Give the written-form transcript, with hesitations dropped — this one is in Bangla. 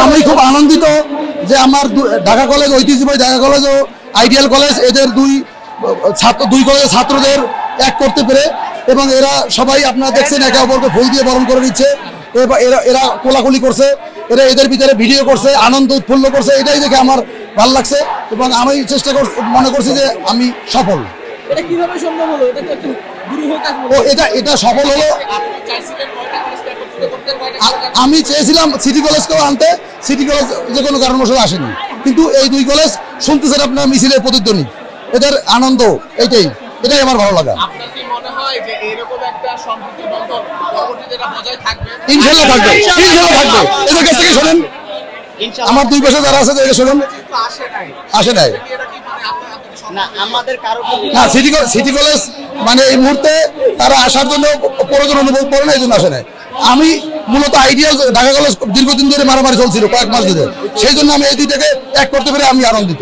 আমি খুব আনন্দিত যে আমার ঢাকা কলেজ, ঐতিহ্যবাহী ঢাকা কলেজ ও আইডিয়াল কলেজ এদের দুই কলেজের ছাত্রদের এক করতে পেরে, এবং এরা সবাই আপনারা দেখছেন একে অপরকে ফুল দিয়ে বরণ করে নিচ্ছে। এরা কোলাকুলি করছে, এরা এদের ভিতরে ভিডিও করছে, আনন্দ উৎফুল্ল করছে, এটাই দেখে আমার ভালো লাগছে এবং আমি মনে করছি যে আমি সফল। এটা সফল হলো। আমি চেয়েছিলাম সিটি কলেজকেও আনতে, সিটি কলেজ যে কোনো কারণবশত আসেনি, কিন্তু এই দুই কলেজ শুনতেছেন আপনার মিছিলের প্রতিধ্বনি, এদের আনন্দ এটাই আমার ভালো লাগা। ইনশাল্লাহ থাকবে, ইনশাল্লাহ থাকবে। এদের কাছ থেকে শোনেন, আমার দুই পাশে যারা আছে তাদেরকে শোনেন, আসে নাই না সিটি কলেজ মানে এই মুহূর্তে তারা আসার জন্য প্রয়োজন অনুভব করে না, এই জন্য আসে নাই। আমি মূলত আইডিয়াল ঢাকা কলেজ দীর্ঘদিন ধরে মারামারি চলছিল কয়েক মাস ধরে, সেই জন্য আমি এই দুইটাকে এক করতে পেরে আমি আনন্দিত।